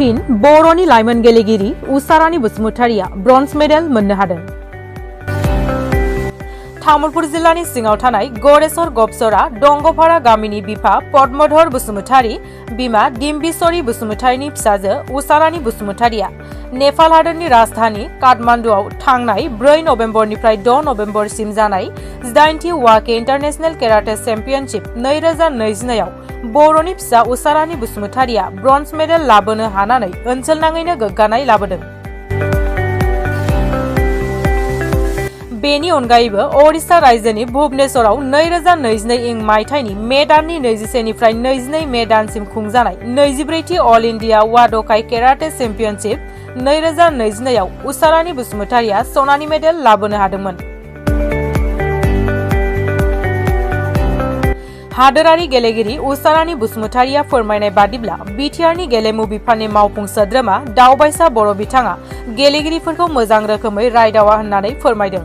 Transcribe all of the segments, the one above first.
फिन बर'नि लाइमोन गेलेगिरि उसारानि बसुमतारिया ब्रन्ज मेडेल मोननो हादों। तामुलपुर जिल्लानि सिङाव थानाय गरेश्वर गबसरा दंगफारा गामिनि बिफा पद्मधर बसुमतारी, बिमा डिम्बिसरी बसुमतारीनि फिसाजो उसारानि बसुमतारिया नेपाल हादोरनि राजधानी काठमान्डुआव थांनाय 4 नभेम्बरनिफ्राय 6 नभेम्बरसिम जानाय 18थि वाके इन्टारनेशनेल केराटे चेम्पियनशिप 2022 आव बर'नि फिसा उसारानि बसुमतारिया ब्रन्ज मेडेल लाबोनो हानानै ओनसोलनाङैनो गोग्गानाय लाबोदों। बेनि अनगायैबो ओडिशा रायजोनि भुवनेश्वराव 2022 मायथाइनि मे दाननि 21 निफ्राय 22 मे दानसिम खुंजानाय 24थि अल इन्डिया वादकाइ केराटे चेम्पियनशिप 2022 आव उसारानि बसुमतारिया सनानि मेडेल लाबोनो हादोंमोन। हादोरारि गेलेगिरि उसारानि बसुमतारिया फोरमायनाय बादिब्ला बिटिआरनि गेलेमु बिफाननि मावफुं सोद्रोमा दावबायसा बर' बिथाङा गेलेगिरिफोरखौ मोजां रोखोमै रायदावा होननानै फोरमायदों।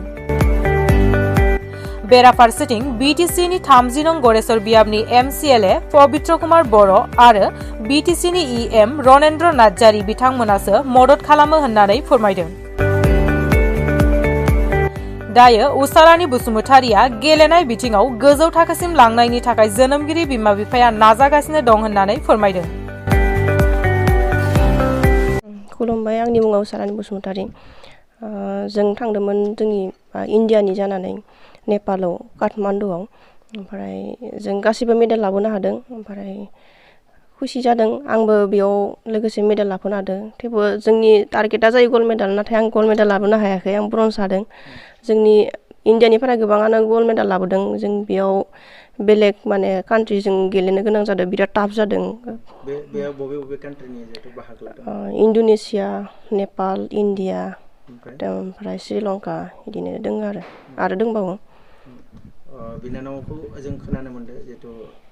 बेराफारसेथिं बिटिसिनि 30 नं गरेश्वर बियाबनि एमसिएलए पबित्र कुमार बर' आरो बिटिसिनि इएम रनेन्द्र नार्जारी बिथांमोनासो मदद खालामो होननानै फोरमायदों। दायो उसारानि बसुमतारिया गेलेनाय बिथिङाव गोजौ थाखोसिम लांनायनि थाखाय जोनोमगिरि बिमा बिफाया नाजागासिनो दं होननानै फोरमायदों। खुलुमबाय, आंनि मुङा उसारानि बसुमतारी। जों थांदोंमोन जोंनि इन्डियानि जानानै नेपालाव काठमान्डुआव, ओमफ्राय जों गासिबो मेडेल लाबोनो हादों। ओमफ्राय खुसि जादों, आंबो बेयाव लोगोसे मेडेल लाबोनो हादों। थेवबो जोंनि टारगेटआ जायो गल्ड मेडेल, नाथाय आं गल्ड मेडेल लाबोनो हायाखै, आं ब्रन्ज हादों। जोंनि इन्डियानिफ्राय गोबाङानो गल्ड मेडेल लाबोदों। जों बेयाव बेलेग माने कान्ट्रिजों गेलेनो गोनां जादों, बिराद टाफ जादों। बेयाव बबे कान्ट्रिनि जेथु बाहागो लादों? इन्ड'नेसिया, नेपाल, इन्डिया, ओमफ्राय श्रीलंका बिदिनो दङ आरो दंबावो। बिनानावखौ जों खोनानो मोनदों जितु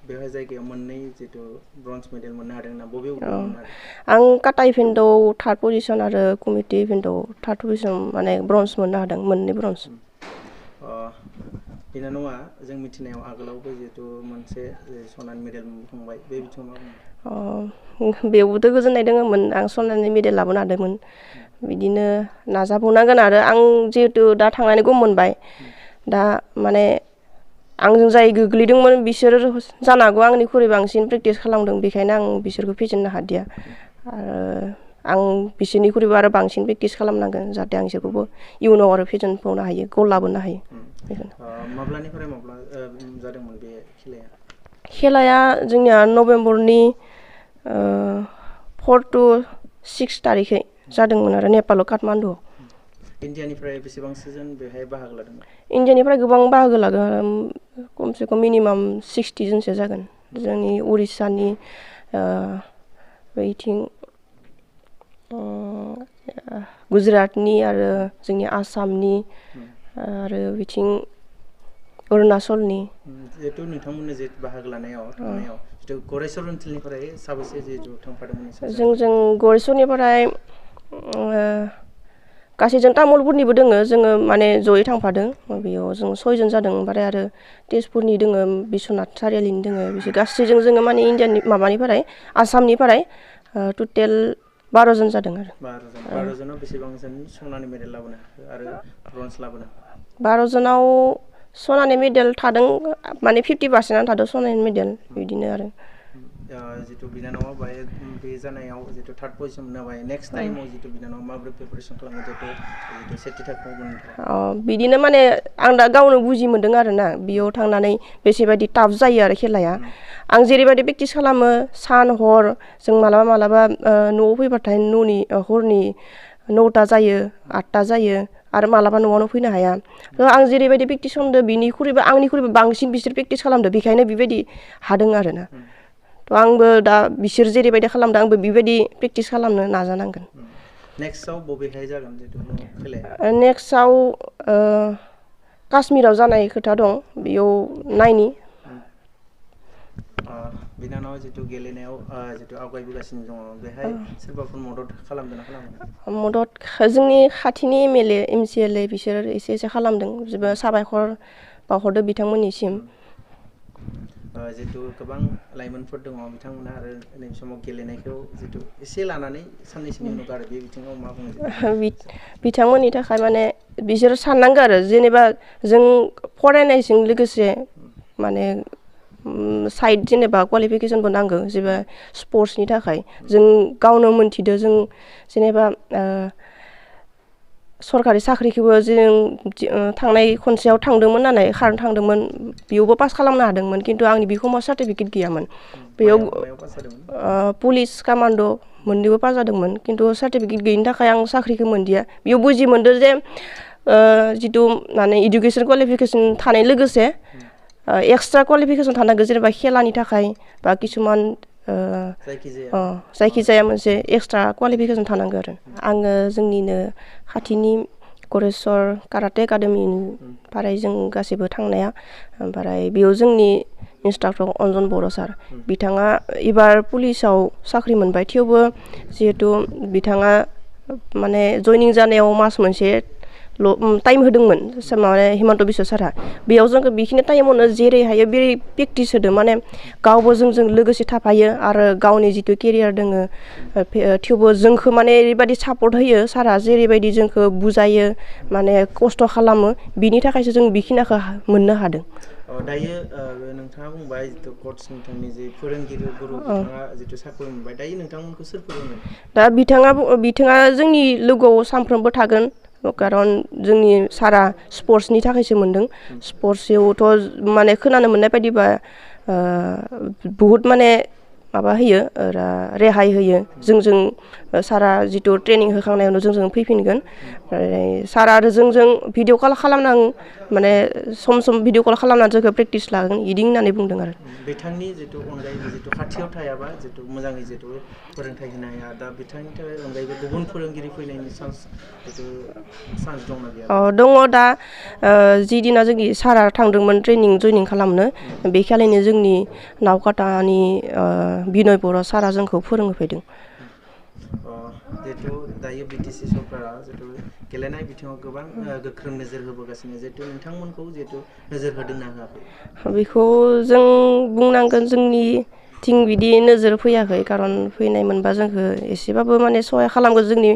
बेवहाय जायगायाव मोननै जितु ब्रन्ज मेडेल मोननो हादों ना, बबे मोननो हादों? आं काटा इभेन्टआव 3rd पजिशन आरो कमिटि इभेन्टआव 3rd पजिशन माने ब्रन्ज मोननो हादों, मोननै ब्रन्ज। बिनानावा जों मिथिनायाव आगोलावबो जितु मोनसे सनानि मेडेल मोनखांबाय, बे बिथिङाव मा बुङो? बेयावबोथ' गोजोननाय दङमोन, आं सनानि मेडेल लाबोनो हादोंमोन। बिदिनो नाजाबावनांगोन आरो आं जिहेतु दा थांनानै गम मोनबाय, दा माने आंजों जाय गोग्लैदोंमोन बिसोर जानो हागौ आंनिख्रुइ बांसिन प्रेक्टिस खालामदों, बेखायनो आं बिसोरखौ फेजेननो हादिया। आरो आं बिसोरनिख्रुइबो आरो बांसिन प्रेक्टिस खालामनांगोन, जाहाथे आं बिसोरखौबो इयुनाव आरो फेजेनबावनो हायो, गल लाबोनो हायो। माब्लानिफ्राय माब्ला जादोंमोन बे खेलाया? खेलाया जोंनिया नभेम्बरनि 4 to 6 तारिखै जादोंमोन आरो नेपालाव काठमान्डुआव। इन्डियानिफ्राय बेसेबांसो जोन बेहाय बाहागो लादोंमोन? इन्डियानिफ्राय गोबां बाहागो लागोन, खमसे खम मिनिमाम 60 जनसो जागोन। जोंनि उरिस्सानि बैथिं गुजरातनि आरो जोंनि आसामनि आरो बिथिं अरुणाचलनि। जिहेतु नोंथांमोननो जे बाहागो लानायाव थांनायाव जितु गरेश्वर ओनसोलनिफ्राय साबेसे जितु थांफादोंमोन? जों गरेश्वरनिफ्राय गासै जों तामुलपुरनिबो दोङो, जोङो माने जयै थांफादों। बेयाव जों 6 जन जादों। ओमफ्राय आरो तेजपुरनि दोङो, बिश्वनाथ सारियालिनि दोङो, बिसोर गासैजों जोङो माने इन्डियानि माबानिफ्राय आसामनिफ्राय टटेल 12 जन जादों आरो। 12 जनाव बेसेबां जन सनानि मेडेल लाबोनो आरो ब्रन्ज लाबोनो? 12 जनाव सनानि मेडेल थादों, माने 50% थादों सनानि मेडेल, बिदिनो आरो। जितु बिनानावा बाहाय बे जानायाव जितु 3rd पजिशन मोनबाय, नेक्स्ट टाइमाव जितु बिनानावा माबोरै प्रिपारेसन खालामो जितु सेथि थाखोआव मोननो थाखाय? बिदिनो माने आं दा गावनो बुजि मोनदों आरो ना, बेयाव थांनानै बेसेबायदि टाफ जायो आरो खेलाया। आं जेरैबायदि प्रेक्टिस खालामो सान हर, जों मालाबा न'आव फैबाथाय हरनि 9टा जायो, 8टा जायो, आरो मालाबा न'आवनो फैनो हाया। आं जेरैबायदि प्रेक्टिस खालामदों आंनिख्रुइबो बांसिन बिसोर प्रेक्टिस खालामदों, बेखायनो बेबायदि हादों आरो ना। आंबो दा बिसोर जेरैबायदि खालामदों आंबो बेबायदि प्रेक्टिस खालामनो नाजानांगोन। नेक्स्टआव बबेहाय जागोन जितु खेलाया? नेक्स्टआव काश्मीराव जानाय खोथा दं, बेयाव नायनि। बिनानावा जितु गेलेनायाव जितु आवगायबोगासिनो दङ, बेहाय सोरबाफोर मदद खालामदों ना खालामाखै? मदद जोंनि खाथिनि एमएलए एमसिएलए बिसोर एसे खालामदों, जोबोद साबायखर बावहरदों बिथांमोननिसिम। जितु गोबां लाइमोनफोर दङ बिथांमोना आरो नैबे समाव गेलेनायखौ जितु एसे लानानै साननैसोनि उनाव आरो बे बिथिङाव मा बुङो बिथांमोननि थाखाय माने बिसोर साननांगौ आरो जेनेबा जों फरायनायजों लोगोसे माने साइड जेनेबा क्वालिफिकेसनबो नांगौ जेनेबा स्पर्ट्सनि थाखाय जों गावनो मोनथिदो जों जेनेबा सरकारि साख्रिखौबो जों थांनाय खनसेयाव थांदोंमोन नालाय खारनो थांदोंमोन बेयावबो पास खालामनो हादोंमोन खिन्थु आंनि बिखौमा सार्टिफिकेट गैयामोन बेयाव पुलिस कामान्ड' मोननैबो पास जादोंमोन खिन्थु सार्टिफिकेट गैयिनि थाखाय आं साख्रिखौ मोनदिया बेयाव बुजि मोनदो जे जितु माने इडुकेसन क्वालिफिकेसन थानाय लोगोसे एक्सट्रा क्वालिफिकेसन थानांगौ जेनेबा खेलानि थाखाय बा किसुमान जायखिजाया मोनसे एक्सट्रा क्वालिफिकेसन थानांगौ आरो आङो जोंनिनो खाथिनि गरेस्वर काराटे एकाडेमिनिफ्राय जों गासैबो थांनाया ओमफ्राय बेयाव जोंनि इन्सट्राक्टर अन्जन बर' सार बिथाङा एबार पुलिसाव साख्रि मोनबाय थेवबो जिहेतु बिथाङा माने जइनिं जानायाव मास मोनसे टाइम होदोंमोन माने हिमन्त बिश्व सारा बेयाव जोंखौ बेखिनि टाइमावनो जेरै हायो बेरै प्रेक्टिस होदों माने गावबो जोंजों लोगोसे थाफायो आरो गावनि जितु केरियार दोङो थेवबो जोंखौ माने ओरैबायदि सापर्ट होयो सारा जेरैबायदि जोंखौ बुजायो माने खस्थ' खालामो बिनि थाखायसो जों बेखिनिखौ मोननो हादों दायो नोंथाङा बुंबाय जितु कच नोंथांनि जे फोरोंगिरि गुरु बिथाङा जितु साख्रि मोनबाय दायो नोंथांमोनखौ सोर फोरोङो दा बिथाङा जोंनि लोगोआव सानफ्रोमबो थागोन खारन जोंनि सारा स्पर्ट्सनि थाखायसो मोनदों स्पर्ट्सआवथ' माने खोनानो मोननाय बायदिबा बहुद माने माबा होयो रेहाय होयो जोंजों सारा जितु ट्रेनिं होखांनायनि उनाव जोंजों फैफिनगोन सारा आरो जोंजों भिडिअ कल खालामनां माने सम सम भिडिअ कल खालामनानै जोंखौ प्रेक्टिस लागोन इदि होननानै बुंदों आरो बिथांनि जितु अनगायैबो जितु खाथियाव थायाबा जितु मोजाङै जितु फोरोंथाय होनो हाया दा बिथांनि थाखाय अनगायैबो गुबुन फोरोंगिरि फैनायनि चान्स दंना गैया दङ दा जि दिना जोंनि सारा थांदोंमोन ट्रेनिं जइनिं खालामनो बे खालिनो जोंनि नावकाटानि बिनय बर' सारा जोंखौ फोरोंहोफैदों जितु दायो बिटिसि सरकारा जितु गेलेनाय बिथिङाव गोबां गोख्रों नोजोर होबोगासिनो जितु नोंथांमोनखौ जितु नोजोर होदोंना होआखै बेखौ जों बुंनांगोन जोंनिथिं बिदि नोजोर फैयाखै खारन फैनाय मोनबा जोंखौ एसेबाबो माने सहाय खालामगोन जोंनि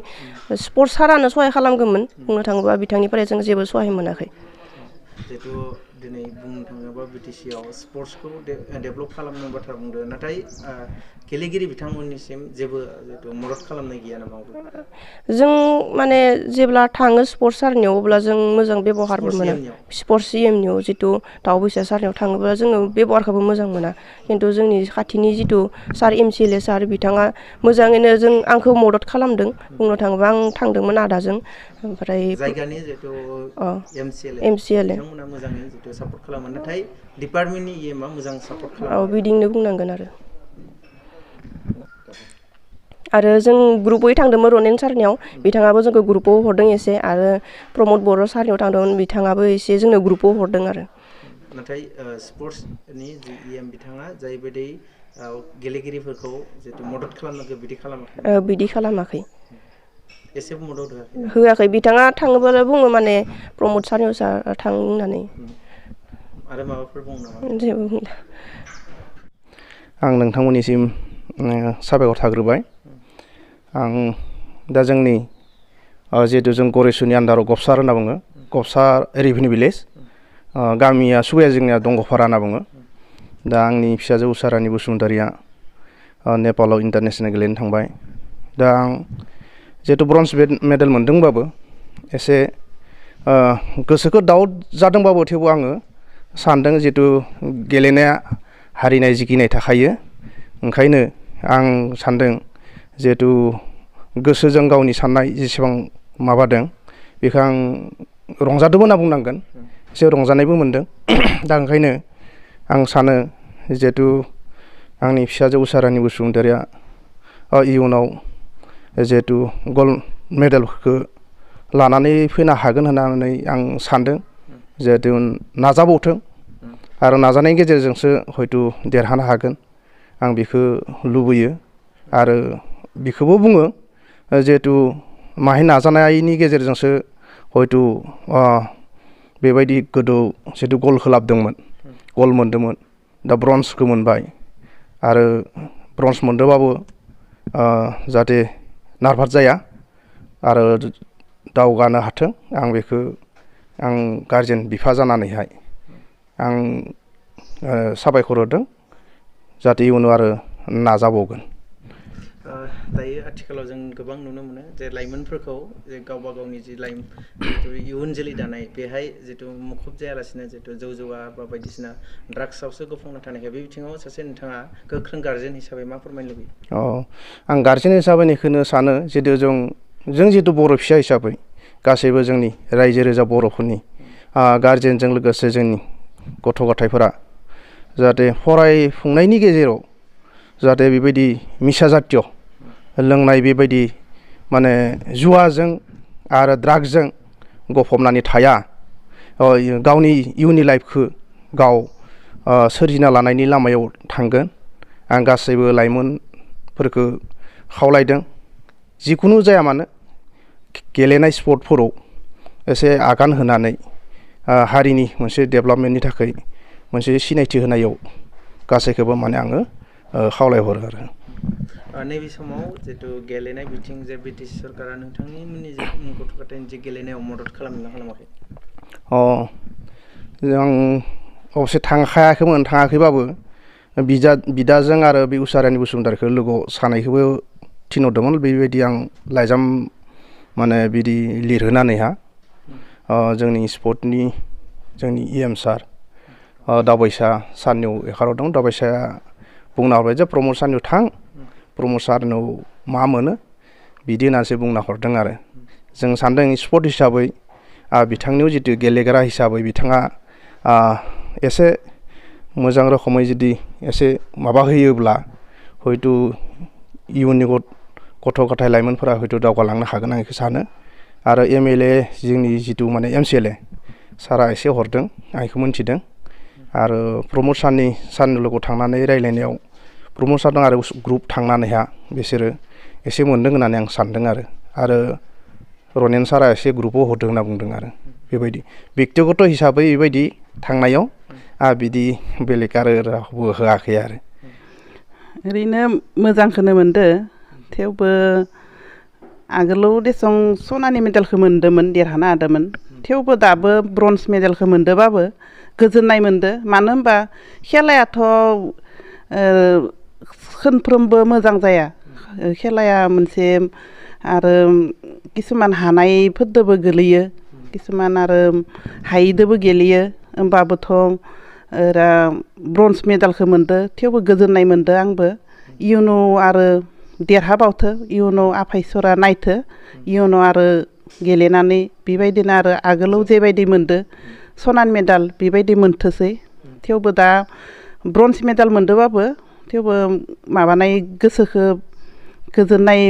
स्पर्ट्स सारानो सहाय खालामगौमोन बुंनो थाङोबा बिथांनिफ्राय जों जेबो सहाय मोनाखै जितु दिनै बुंनो थाङोबा बिटिसिआव स्पर्ट्सखौ डेभेलप खालामनो बाथ्रा बुंदों नाथाय गेलेगिरि बिथांमोननिसिम जेबो जितु मदद खालामनाय गैया नामा जों माने जेब्ला थाङो स्पर्ट्स सारनियाव अब्ला जों मोजां बेब'हारबो मोना स्पर्ट्स सिएमनियाव जितु दाउ बैसा सारनियाव थाङोब्ला जोङो बेब'हारखौबो मोजां मोना खिन्थु जोंनि खाथिनि जितु सार MCLA सार बिथाङा मोजाङैनो आंखौ मदद खालामदों बुंनो थाङोबा आं थांदोंमोन आदाजों ओमफ्राय जायगानि जितु MCLA बिथांमोना मोजाङै जितु सापर्ट खालामो नाथाय डिपार्टमेन्टनि EMआ मोजां सापर्ट खालामो बिदिनो बुंनांगोन आरो जों ग्रुपै थांदोंमोन रनेन सारनियाव बिथाङाबो जोंखौ ग्रुपाव हरदों एसे आरो प्रमद बर' सारनियाव थांदोंमोन बिथाङाबो एसे जोंनो ग्रुपाव हरदों आरो नाथाय स्पर्ट्सनि जि EM बिथाङा जायबायदि गेलेगिरिफोरखौ जितु मदद खालामनांगौ बिदि खालामाखै एसेबो मदद होआखै बिथाङा थाङोब्ला बुङो माने प्रमद सारनियाव थां होननानै आरो माबाफोर बुङो नामा जेबो बुंला आं नोंथांमोननिसिम साबायखर थाग्रोबाय आं दा जोंनि जिहेतु जों गरेस्वरनि आन्दाराव गबसार होनना बुङो गबसार रेभिनिउ भिलेज गामिया सुबाया जोंनिया दंग'फारा होनना बुङो दा आंनि फिसाजो उसारानि बसुमतारिया नेपालाव इन्टारनेसनेल गेलेनो थांबाय दा आं जिहेतु ब्रन्ज मेडेल मोनदोंबाबो एसे गोसोखौ डाउट जादोंबाबो थेवबो आङो सानदों जिहेतु गेलेनाया हारिनाय जिगिनाय थाखायो ओंखायनो आं सानदों जिहेतु गोसोजों गावनि साननाय जेसेबां माबादों बेखौ आं रंजादोंबो होनना बुंनांगोन एसे रंजानायबो मोनदों दा ओंखायनो आं सानो जिहेतु आंनि फिसाजो उसारानि बसुमतारिया इयुनाव जिहेतु गल्ड मेडेलखौ लानानै फैनो हागोन होननानै आं सानदों जिहेतु नाजाबावथों आरो नाजानायनि गेजेरजोंसो हयथ' देरहानो हागोन आं बेखौ लुबैयो आरो बेखौबो बुङो जिहेतु माहाय नाजानायनि गेजेरजोंसो हयथ' बेबायदि गोदो जिहेतु गल होलाबदोंमोन गल मोन्दोंमोन दा ब्रन्जखौ मोनबाय आरो ब्रन्ज मोनदोंबाबो जाहाथे नारभास जाया आरो दावगानो हाथों आं बेखौ आं गारजेन बिफा जानानैहाय आं साबायखर होदों जाहाथे इयुनाव आरो नाजाबावगोन। दायो आथिखालाव जों गोबां नुनो मोनो जे लाइमोनफोरखौ जे गावबा गावनि जि लाइमोन जितु इयुन जोलै दानाय बेहाय जितु मुखुब जायालासिनो जितु जौ जुवा बा बायदिसिना ड्राग्सआवसो गफंना थानायखाय बे बिथिङाव सासे नोंथाङा गोख्रों गार्जेन हिसाबै मा फोरमायनो लुबैयो? आं गार्जेन हिसाबै बेखौनो सानो जितु जों जितु बर' फिसा हिसाबै गासैबो जोंनि रायजो राजा बर'फोरनि गार्जेनजों लोगोसे जोंनि गथ' गथायफोरा जाहाथे फरायफुंनायनि गेजेराव जाहाथे बेबायदि निसा जातिय लोंनाय बेबायदि माने जुवाजों आरो ड्राग्सजों गफबनानै थाया गावनि इयुननि लाइफखौ गाव सोरजिना लानायनि लामायाव थांगोन। आं गासैबो लाइमोनफोरखौ खावलायदों जिखुनु जाया मानो गेलेनाय स्पर्टफोराव एसे आगान होनानै हारिनि मोनसे डेभेलपमेन्टनि थाखाय मोनसे सिनायथि होनायाव गासैखौबो माने आङो खावलायहरो आरो। नैबे समाव जितु गेलेनाय बिथिं जे ब्रिटिश सरकारा नोंथांनि गथ' गथायनि जे गेलेनायाव मदद खालामदोंना खालामाखै? आं अबसे थाङाखैबाबो बिदाजों आरो बे उसारानि बसुमतारीखौ लोगोआव सानैखौबो थिनहरदोंमोन बेबायदि आं लाइजाम माने बिदि लिरहोनानैहा जोंनि स्पर्टनि जोंनि EM सार दावबायसा सारनियाव एखारहरदों। दावबायसाया बुंना हरबाय जे प्रमद सारनियाव थां प्रमद सारनाव मा मोनो बिदि होननानैसो बुंना हरदों आरो जों सानदों स्पर्ट हिसाबै बिथांनियाव जितु गेलेग्रा हिसाबै बिथाङा एसे मोजां रोखोमै जुदि एसे माबा होयोब्ला हयथ' इयुननि गथ' गथाय लाइमोनफोरा हयथ' दावगालांनो हागोन आं बेखौ सानो। आरो MLA जोंनि जितु माने MCLA सारा एसे हरदों आं बेखौ मोनथिदों। आरो प्रमद सारनि लोगोआव थांनानै रायज्लायनायाव प्रमद सारजों आरो ग्रुप थांनानैहा बिसोरो एसे मोनदों होननानै आं सानदों आरो रनेन सारा एसे ग्रुपआव हरदों होनना बुंदों आरो बेबायदि बेक्तिगत हिसाबै बेबायदि थांनायाव बिदि बेलेग आरो रावबो होआखै आरो। ओरैनो मोजांखौनो मोनदो थेवबो आगोलाव देसं सनानि मेडेलखौ मोन्दोंमोन देरहानो हादोंमोन थेवबो दाबो ब्रन्ज मेडेलखौ मोन्दोंबाबो गोजोननाय मोनदो। मानो होनबा खेलायाथ' खनफ्रोमबो मोजां जाया खेलाया मोनसे आरो किसुमान हानायफोरदोबो गोलैयो किसुमान आरो हायिदोबो गेलेयो होमबाबोथ' ब्रन्ज मेडेलखौ मोनदो थेवबो गोजोननाय मोनदो आंबो। इयुनाव आरो देरहाबावथो इयुनाव आफा इसोरा नायथो इयुनाव आरो गेलेनानै बेबायदिनो आरो आगोलाव जेबायदि मोनदो सनानि मेडेल बेबायदि मोनथोसै। थेवबो दा ब्रन्ज मेडेल मोनदोंबाबो थेवबो माबानाय गोसोखौ गोजोननाय